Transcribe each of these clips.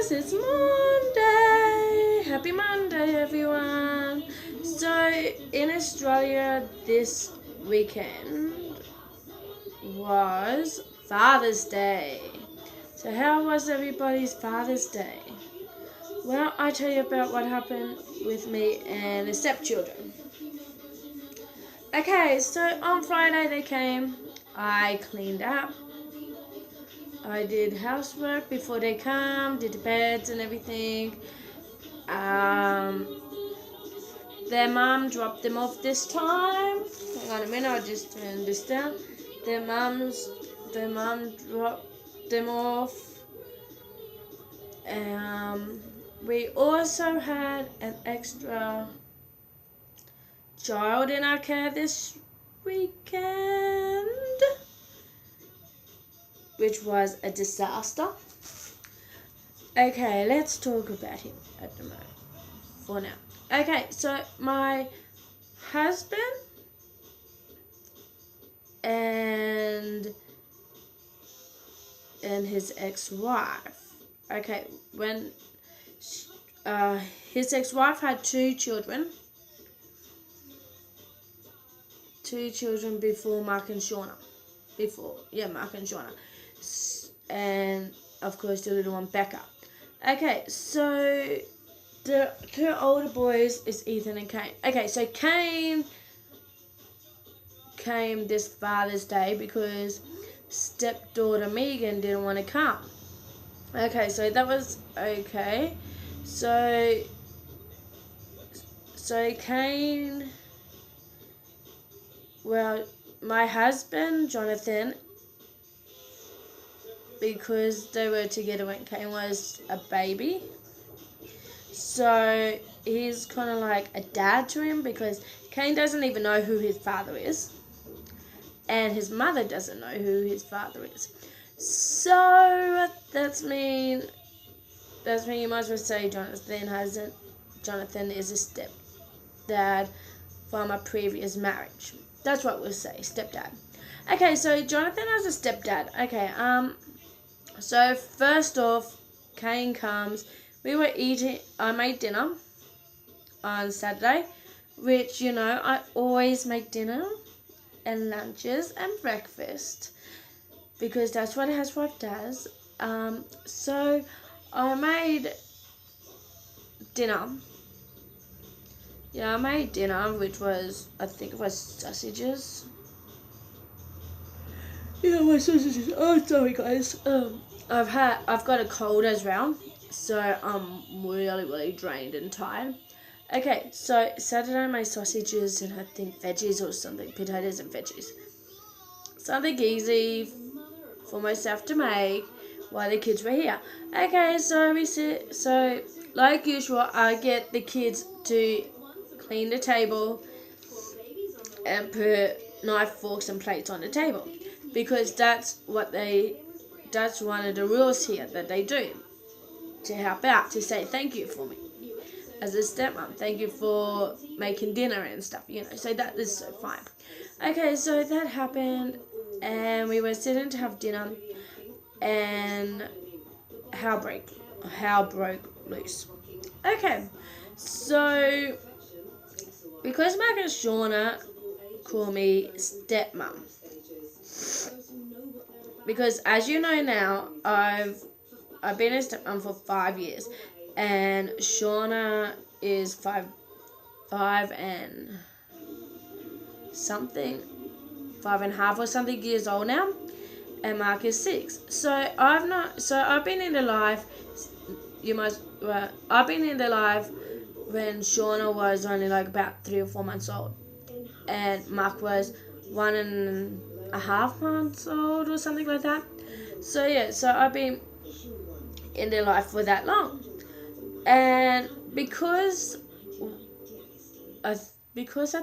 guys, it's Monday. Happy Monday, everyone. So, in Australia this weekend was Father's Day. So, how was everybody's Father's Day? Well, I tell you about what happened with me and the stepchildren. Okay, so on Friday they came. I cleaned up. I did housework before they come, did the beds and everything. Their mum dropped them off this time. Hang on a minute, I'll just turn this down. Their mum dropped them off. We also had an extra child in our care this weekend, which was a disaster. Okay, let's talk about him at the moment, for now. Okay, so my husband and his ex-wife. Okay, when his ex-wife had two children before Mark and Shauna. Mark and Shauna. And of course the little one, Becca. Okay, so the two older boys is Ethan and Kane. Okay, so Kane came this Father's Day because stepdaughter Megan didn't want to come. Okay, so that was okay. So Kane, well, my husband, Jonathan, because they were together when Kane was a baby, so he's kind of like a dad to him because Kane doesn't even know who his father is, and his mother doesn't know who his father is. So that's mean you might as well say Jonathan is a stepdad from a previous marriage. That's what we'll say, stepdad. Okay, so Jonathan has a stepdad. Okay, so first off, Kane comes. I made dinner on Saturday, which, I always make dinner and lunches and breakfast because that's what a housewife does. So I made dinner. Yeah, I made dinner, which was, I think it was sausages. Yeah, my sausages. Oh, sorry guys. I've got a cold as well, so I'm really, really drained and tired. Okay, so Saturday I made sausages and I think veggies or something, potatoes and veggies. Something easy for myself to make while the kids were here. Okay, so like usual, I get the kids to clean the table and put knife, forks and plates on the table because that's one of the rules here that they do to help out, to say thank you for me as a stepmom, thank you for making dinner and stuff, so that is so fine. Okay, so that happened and we were sitting to have dinner and hell broke loose. Okay, so because Mark and Shauna call me stepmom, because as you know now, I've been a stepmom for 5 years, and Shauna is five and a half or something years old now, and Mark is 6. So I've been in the life. I've been in the life when Shauna was only like about 3 or 4 months old, and Mark was 1.5 months old or something like that. So I've been in their life for that long, and because I think it was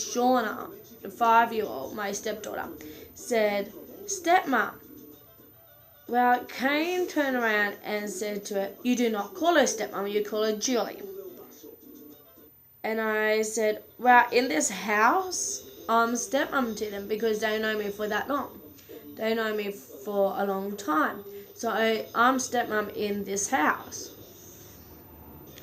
Shauna, the 5-year-old, my stepdaughter, said, "Stepmom." Well, Kane turned around and said to her, "You do not call her stepmom, you call her Julie." And I said, "Well, in this house, I'm stepmom to them because they know me for that long. They know me for a long time. So I'm stepmom in this house.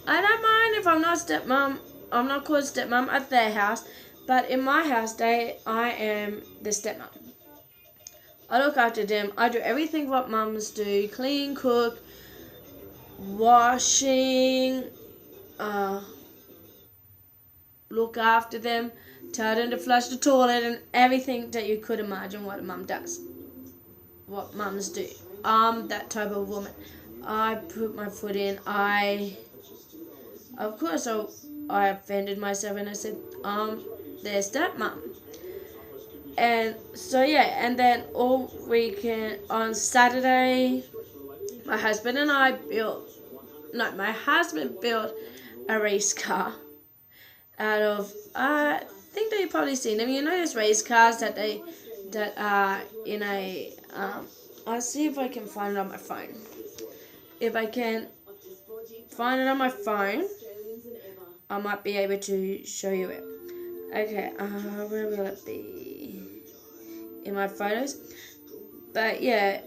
I don't mind if I'm not stepmom. I'm not called stepmom at their house, but in my house, I am the stepmom. I look after them. I do everything what mums do: clean, cook, washing, look after them, tell them to flush the toilet, and everything that you could imagine what a mum does. What mums do. I'm that type of woman. I put my foot in. Of course, I offended myself and I said, their stepmom. And so, yeah, and then all weekend on Saturday, my husband built a race car out of, I think that you've probably seen them. You know those race cars that are in a, I'll see if I can find it on my phone. If I can find it on my phone, I might be able to show you it. Okay, where will it be? In my photos. But yeah,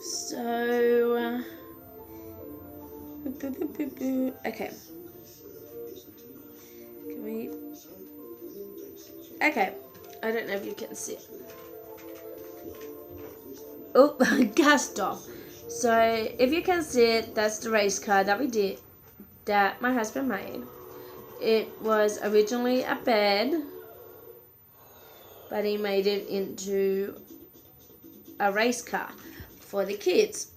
so, okay. Okay, I don't know if you can see it. Oh, gassed off. So, if you can see it, that's the race car that my husband made. It was originally a bed, but he made it into a race car for the kids.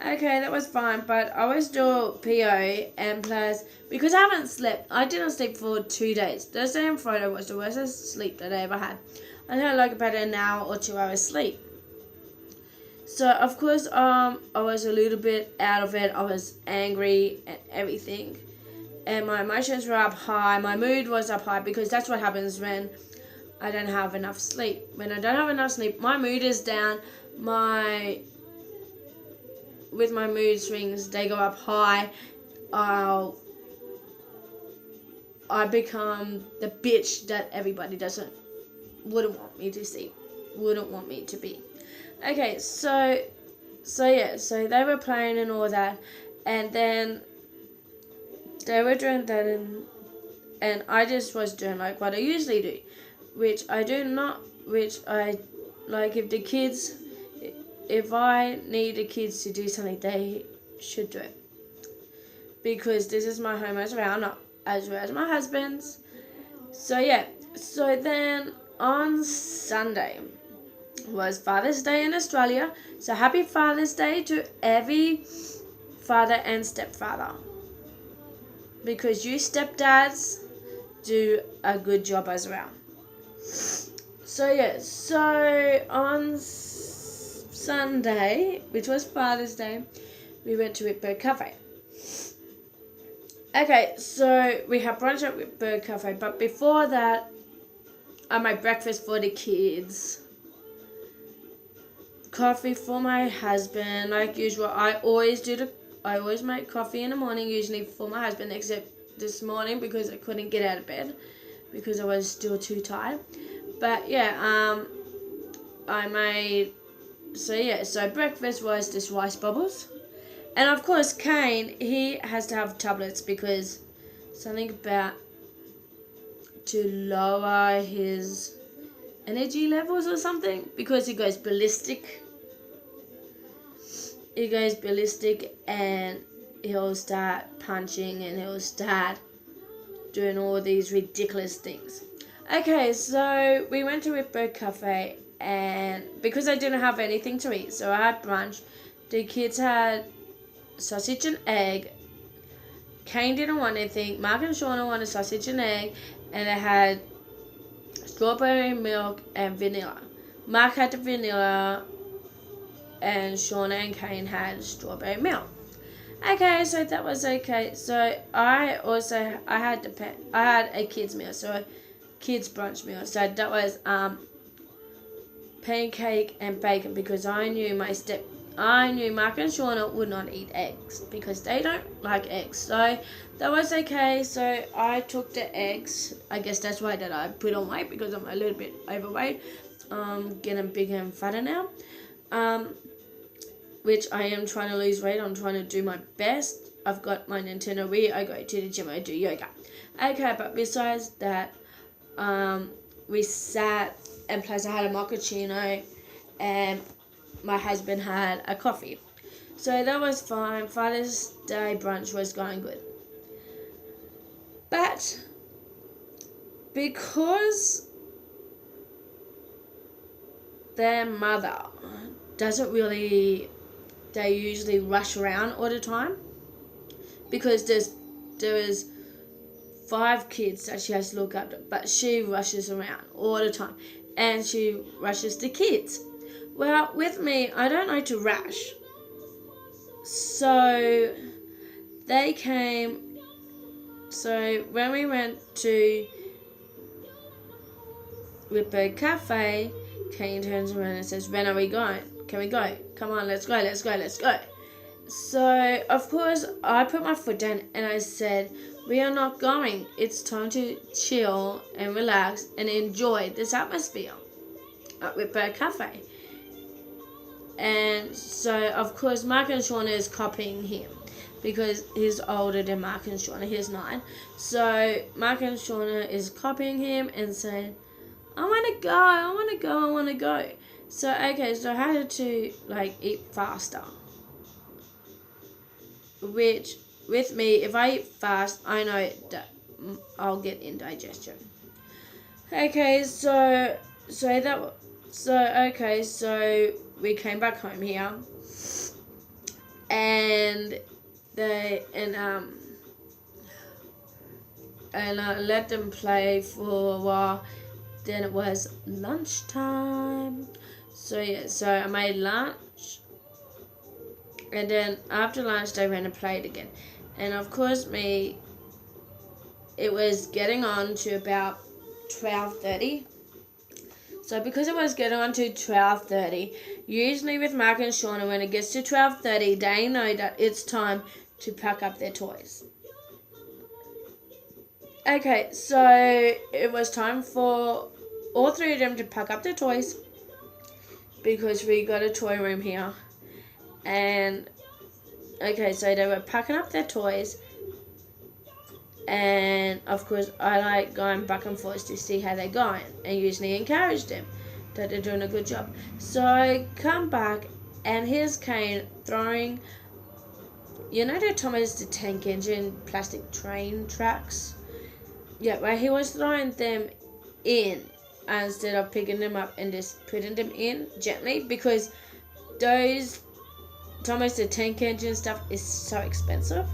Okay, that was fine, but I always do PO, and plus, because I haven't slept, I didn't sleep for 2 days. Thursday and Friday was the worst sleep that I ever had. I had like about an hour or 2 hours sleep. So, of course, I was a little bit out of it. I was angry and everything. And my emotions were up high. My mood was up high, because that's what happens when I don't have enough sleep. When I don't have enough sleep, my mood is down. With my mood swings, they go up high. I become the bitch that everybody wouldn't want me to see, wouldn't want me to be. Okay, so yeah, so they were playing and all that, and then they were doing that, and I just was doing like what I usually do, which I like if I need the kids to do something, they should do it, because this is my home as well, not as well as my husband's. So yeah, so then on Sunday was Father's Day in Australia. So happy Father's Day to every father and stepfather, because you stepdads do a good job as well. So yeah, so on Sunday, which was Father's Day, we went to Whitbird Cafe. Okay, so we had brunch at Whitbird Cafe, but before that, I made breakfast for the kids. Coffee for my husband, like usual. I always make coffee in the morning, usually for my husband, except this morning because I couldn't get out of bed because I was still too tired. But yeah, so breakfast was this rice bubbles. And of course, Kane, he has to have tablets because something about to lower his energy levels or something, because he goes ballistic. And he'll start punching and he'll start doing all these ridiculous things. Okay, so we went to Whitbird Cafe, and because I didn't have anything to eat, so I had brunch. The kids had sausage and egg. Kane didn't want anything. Mark and Shauna wanted sausage and egg, and they had strawberry milk and vanilla. Mark had the vanilla, and Shauna and Kane had strawberry milk. Okay, so that was okay. So I had a kids meal, so kids brunch meal. So that was pancake and bacon, because I knew Mark and Shauna would not eat eggs because they don't like eggs. So that was okay. So I took the eggs. I guess that's why that I put on weight, because I'm a little bit overweight. getting bigger and fatter now. Which I am trying to lose weight. I'm trying to do my best. I've got my Nintendo Wii. I go to the gym. I do yoga. Okay, but besides that, we sat and plus I had a mochaccino, and my husband had a coffee. So that was fine. Father's Day brunch was going good. But because their mother doesn't really, they usually rush around all the time, because there is 5 kids that she has to look after, but she rushes around all the time, and she rushes the kids. Well, with me, I don't like to rush. So they came. So when we went to Ripper Cafe, Kane turns around and says, "When are we going? Can we go? Come on, let's go, let's go, let's go." So of course I put my foot down and I said, "We are not going. It's time to chill and relax and enjoy this atmosphere at Ripper Cafe." And so of course Mark and Shauna is copying him, because he's older than Mark and Shauna. He's 9. So Mark and Shauna is copying him and saying, "I want to go, I want to go, I want to go." So okay, so I had to eat faster. Which with me, if I eat fast, I know that I'll get indigestion. Okay, so we came back home here, and I let them play for a while. Then it was lunchtime. So I made lunch, and then after lunch they went and played again. And of course it was getting on to about 12:30. So because it was getting on to 12:30, usually with Mark and Shauna, when it gets to 12:30, they know that it's time to pack up their toys. Okay, so it was time for all 3 of them to pack up their toys, because we got a toy room here. And okay, so they were packing up their toys, and of course I like going back and forth to see how they're going and usually encourage them that they're doing a good job. So I come back, and here's Kane throwing, the Thomas the Tank Engine plastic train tracks? Yeah, well, he was throwing them in instead of picking them up and just putting them in gently, because those Thomas the Tank Engine stuff is so expensive.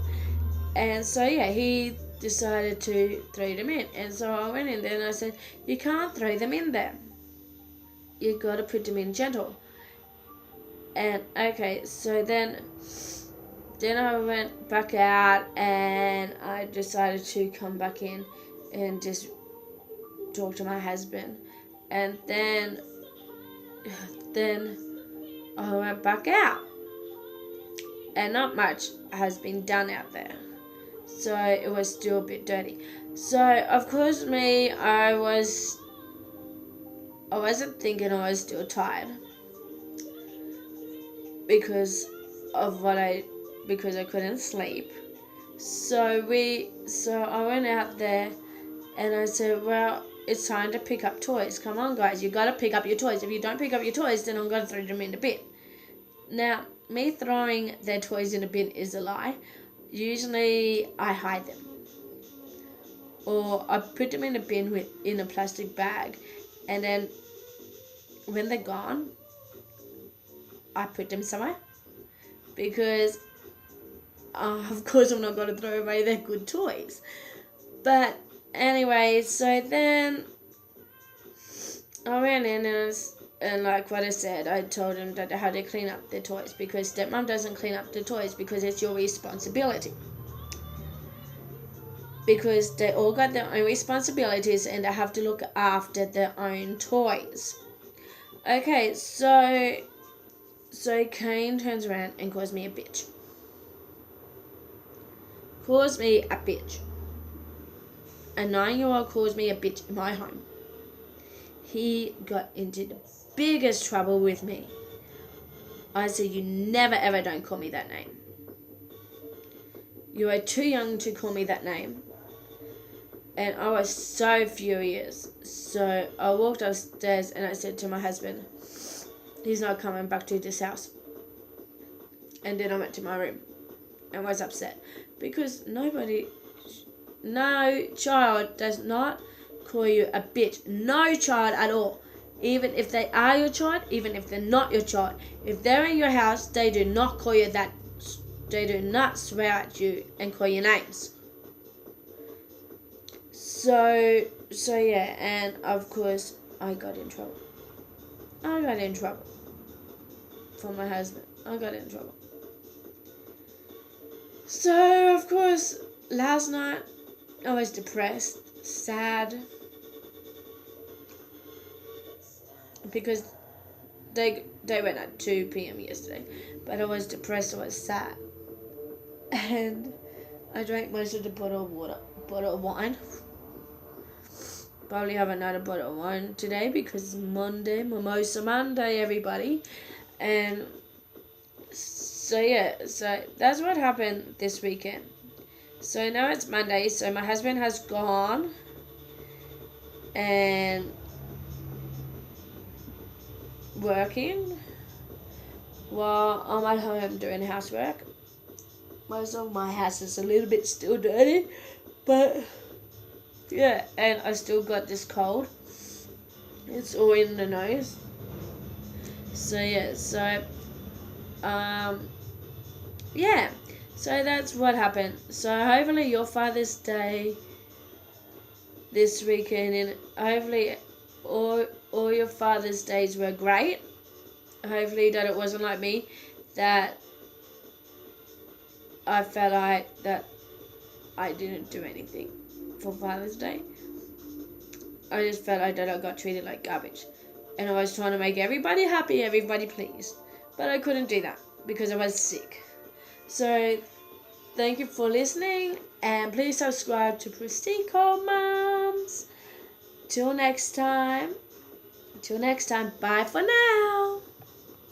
And so he decided to throw them in. And so I went in there and I said, "You can't throw them in there. You gotta put them in gentle." And okay, so then I went back out, and I decided to come back in and just talk to my husband. And then I went back out, and not much has been done out there, so it was still a bit dirty. So of course I wasn't thinking, I was still tired because I couldn't sleep. So I went out there and I said, "Well, it's time to pick up toys. Come on, guys, you gotta pick up your toys. If you don't pick up your toys, then I'm gonna throw them in the bin." Now, me throwing their toys in the bin is a lie. Usually I hide them, or I put them in the bin in a plastic bag, and then when they're gone, I put them somewhere, because of course I'm not going to throw away their good toys. But anyway, so then I went in and like what I said, I told them that they had to clean up their toys, because stepmom doesn't clean up the toys because it's your responsibility. Because they all got their own responsibilities and they have to look after their own toys. Okay, so Kane turns around and calls me a bitch. Calls me a bitch. A 9-year-old calls me a bitch in my home. he got into the biggest trouble with me. I said, you never ever don't call me that name. You are too young to call me that name. And I was so furious. So I walked upstairs and I said to my husband, he's not coming back to this house. And then I went to my room and was upset. Because no child does not call you a bitch. No child at all. Even if they are your child, even if they're not your child. If they're in your house, they do not call you that. They do not swear at you and call you names. So yeah, and of course, I got in trouble. For my husband. I got in trouble. So, of course, last night, I was depressed, sad, because they went at 2 p.m. yesterday, but I was depressed, I was sad, and I drank most of the bottle of wine. Probably have another bottle of wine today because it's Monday, Mimosa Monday, everybody. And so yeah, so that's what happened this weekend. So now it's Monday, so my husband has gone and working while I'm at home doing housework. Most of my house is a little bit still dirty, but yeah, and I still got this cold. It's all in the nose. So yeah, yeah, so that's what happened. So hopefully your Father's Day this weekend, and hopefully all your Father's Days were great. Hopefully that it wasn't like me, that I felt like that I didn't do anything for Father's Day. I just felt like that I got treated like garbage. And I was trying to make everybody happy, everybody pleased. But I couldn't do that because I was sick. So, thank you for listening. And please subscribe to Pristine Cold Moms. Till next time. Bye for now.